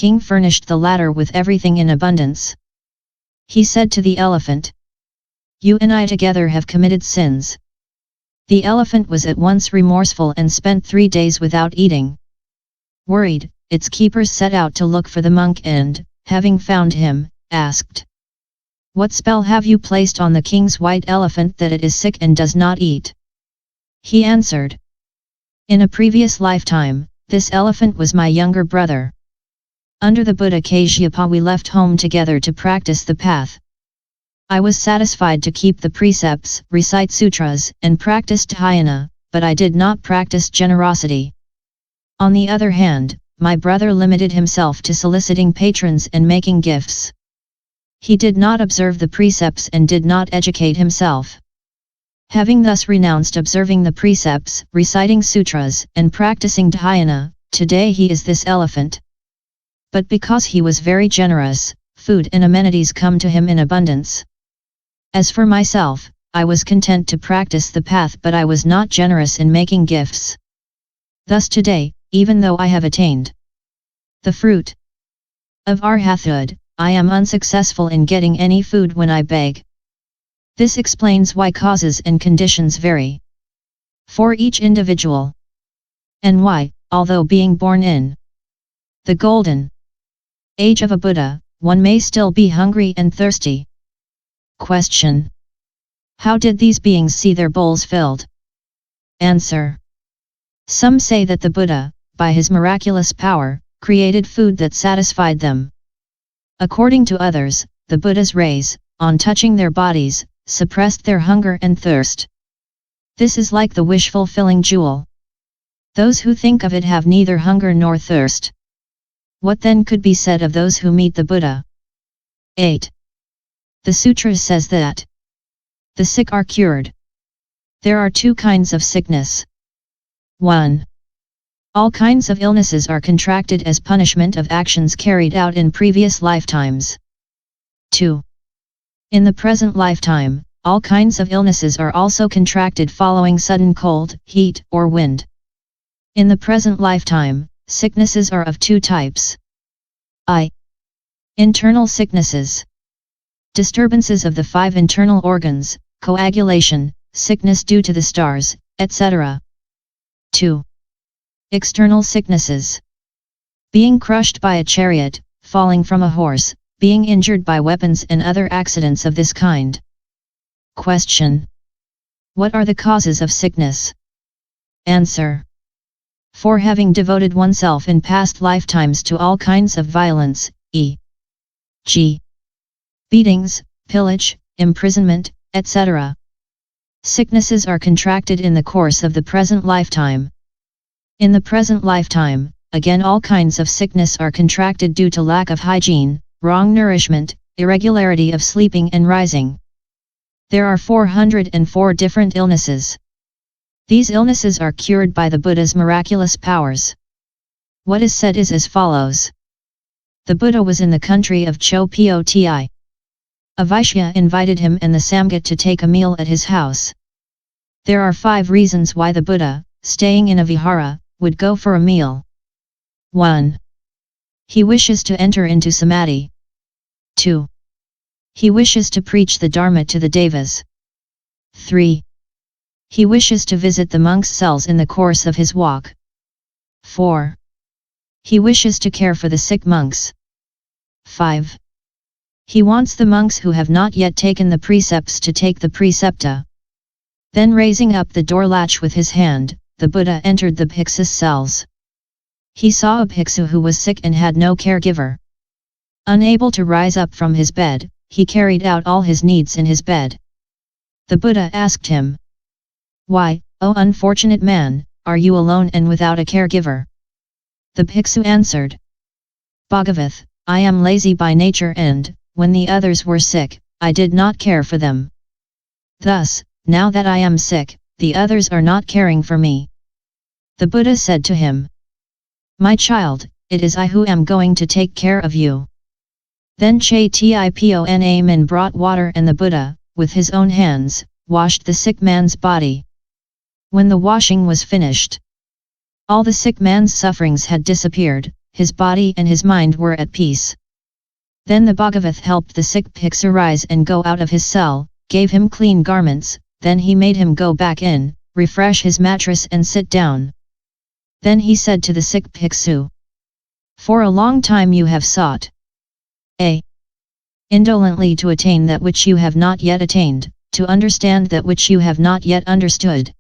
king furnished the latter with everything in abundance. He said to the elephant, "You and I together have committed sins." The elephant was at once remorseful and spent 3 days without eating. Worried, its keepers set out to look for the monk and, having found him, asked, "What spell have you placed on the king's white elephant that it is sick and does not eat?" He answered, "In a previous lifetime, this elephant was my younger brother. Under the Buddha Kasyapa we left home together to practice the path. I was satisfied to keep the precepts, recite sutras, and practice dhyana, but I did not practice generosity. On the other hand, my brother limited himself to soliciting patrons and making gifts. He did not observe the precepts and did not educate himself. Having thus renounced observing the precepts, reciting sutras, and practicing dhyana, today he is this elephant. But because he was very generous, food and amenities come to him in abundance. As for myself, I was content to practice the path, but I was not generous in making gifts. Thus today, even though I have attained the fruit of arhathood, I am unsuccessful in getting any food when I beg. This explains why causes and conditions vary for each individual, and why, although being born in the golden age of a Buddha, one may still be hungry and thirsty. Question: how did these beings see their bowls filled? Answer: some say that the Buddha, by his miraculous power, created food that satisfied them. According to others, the Buddha's rays, on touching their bodies, suppressed their hunger and thirst. This is like the wish-fulfilling jewel. Those who think of it have neither hunger nor thirst. What then could be said of those who meet the Buddha? 8. The Sutras says that the sick are cured. There are 2 kinds of sickness. 1. All kinds of illnesses are contracted as punishment of actions carried out in previous lifetimes. 2. In the present lifetime, all kinds of illnesses are also contracted following sudden cold, heat, or wind. In the present lifetime, sicknesses are of 2 types. I. Internal sicknesses. Disturbances of the 5 internal organs, coagulation, sickness due to the stars, etc. 2. External sicknesses. Being crushed by a chariot, falling from a horse, being injured by weapons and other accidents of this kind. Question: what are the causes of sickness? Answer: for having devoted oneself in past lifetimes to all kinds of violence, e.g. beatings, pillage, imprisonment, etc. Sicknesses are contracted in the course of the present lifetime. In the present lifetime, again all kinds of sickness are contracted due to lack of hygiene, wrong nourishment, irregularity of sleeping and rising. There are 404 different illnesses. These illnesses are cured by the Buddha's miraculous powers. What is said is as follows. The Buddha was in the country of Chopoti. A Vaishya invited him and the samgha to take a meal at his house. There are 5 reasons why the Buddha, staying in a vihara, would go for a meal. 1. He wishes to enter into samadhi. 2. He wishes to preach the dharma to the devas. 3. He wishes to visit the monks' cells in the course of his walk. 4. He wishes to care for the sick monks. 5. He wants the monks who have not yet taken the precepts to take the precepta. Then raising up the door latch with his hand, the Buddha entered the bhikshus' cells. He saw a bhiksu who was sick and had no caregiver. Unable to rise up from his bed, he carried out all his needs in his bed. The Buddha asked him, "Why, O unfortunate man, are you alone and without a caregiver?" The bhiksu answered, "Bhagavath, I am lazy by nature and, when the others were sick, I did not care for them. Thus, now that I am sick, the others are not caring for me." The Buddha said to him, "My child, it is I who am going to take care of you." Then Chopon brought water and the Buddha, with his own hands, washed the sick man's body. When the washing was finished, all the sick man's sufferings had disappeared, his body and his mind were at peace. Then the Bhagavath helped the sick bhiksu rise and go out of his cell, gave him clean garments, then he made him go back in, refresh his mattress and sit down. Then he said to the sick bhiksu, "For a long time you have sought a. Indolently to attain that which you have not yet attained, to understand that which you have not yet understood.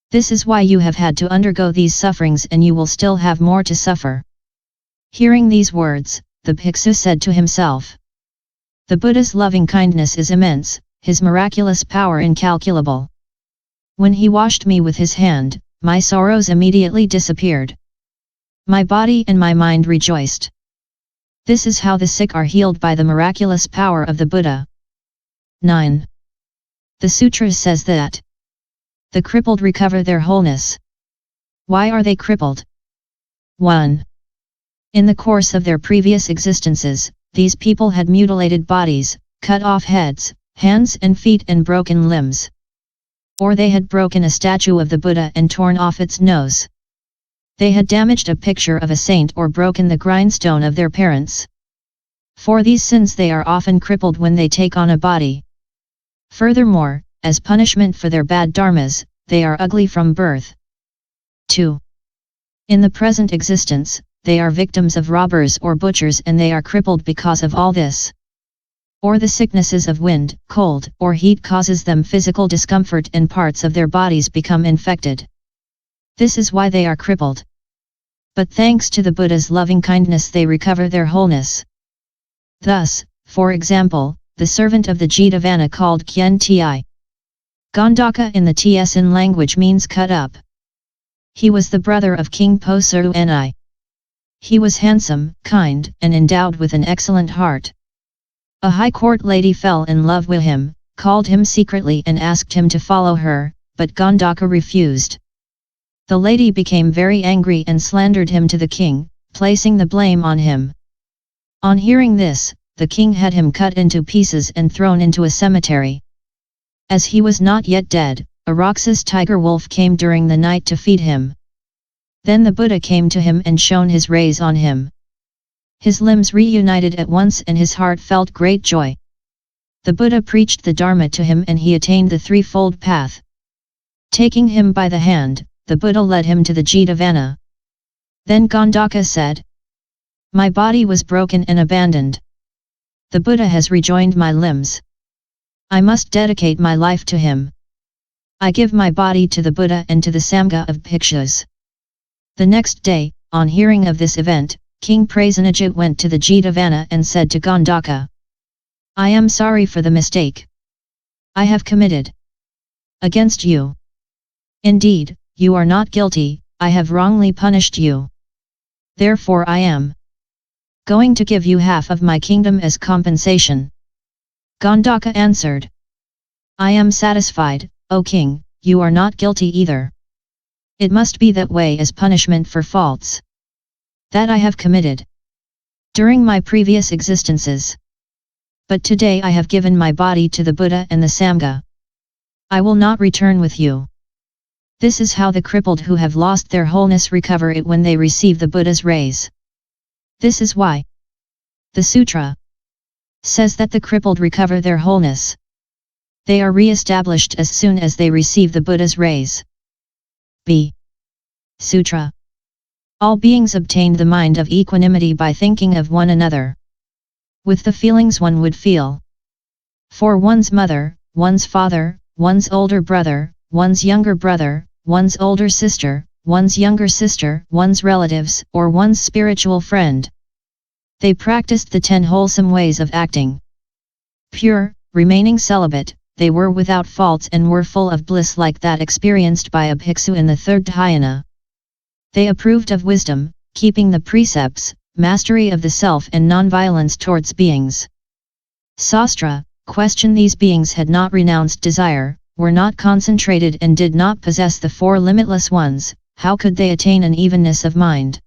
This is why you have had to undergo these sufferings and you will still have more to suffer." Hearing these words, the bhiksu said to himself, "The Buddha's loving kindness is immense, his miraculous power incalculable. When he washed me with his hand, my sorrows immediately disappeared. My body and my mind rejoiced. This is how the sick are healed by the miraculous power of the Buddha." 9. The Sutras says that the crippled recover their wholeness. Why are they crippled? 1. In the course of their previous existences, these people had mutilated bodies, cut off heads, hands and feet and broken limbs. Or they had broken a statue of the Buddha and torn off its nose. They had damaged a picture of a saint or broken the grindstone of their parents. For these sins they are often crippled when they take on a body. Furthermore, as punishment for their bad dharmas, they are ugly from birth. 2. In the present existence, they are victims of robbers or butchers and they are crippled because of all this. Or the sicknesses of wind, cold, or heat causes them physical discomfort and parts of their bodies become infected. This is why they are crippled. But thanks to the Buddha's loving kindness they recover their wholeness. Thus, for example, the servant of the jetavana called kien gandaka in the ts'in language means cut up. He was the brother of King sseu. He was handsome, kind, and endowed with an excellent heart. A high court lady fell in love with him, called him secretly and asked him to follow her, but Gandaka refused. The lady became very angry and slandered him to the king, placing the blame on him. On hearing this, the king had him cut into pieces and thrown into a cemetery. As he was not yet dead, a raksas tiger wolf came during the night to feed him. Then the Buddha came to him and shone his rays on him. His limbs reunited at once and his heart felt great joy. The Buddha preached the Dharma to him and he attained the threefold path. Taking him by the hand, the Buddha led him to the jetavana. Then Gandaka said, "My body was broken and abandoned. The Buddha has rejoined my limbs. I must dedicate my life to him. I give my body to the Buddha and to the samgha of bhikshus." The next day, on hearing of this event, King Prasenajit went to the jetavana and said to Gandaka, "I am sorry for the mistake I have committed against you. Indeed, you are not guilty, I have wrongly punished you. Therefore I am going to give you half of my kingdom as compensation." Gandaka answered, "I am satisfied, O king, you are not guilty either. It must be that way as punishment for faults that I have committed during my previous existences. But today I have given my body to the Buddha and the samgha. I will not return with you." This is how the crippled who have lost their wholeness recover it when they receive the Buddha's rays. This is why the sutra says that the crippled recover their wholeness. They are re-established as soon as they receive the Buddha's rays. B. Sutra. All beings obtained the mind of equanimity by thinking of one another with the feelings one would feel for one's mother, one's father, one's older brother, one's younger brother, one's older sister, one's younger sister, one's relatives, or one's spiritual friend. They practiced the 10 wholesome ways of acting. Pure, remaining celibate, they were without faults and were full of bliss like that experienced by a bhiksu in the third dhyana. They approved of wisdom, keeping the precepts, mastery of the self and non-violence towards beings. Sastra, question these beings had not renounced desire, were not concentrated and did not possess the 4 limitless ones, how could they attain an evenness of mind?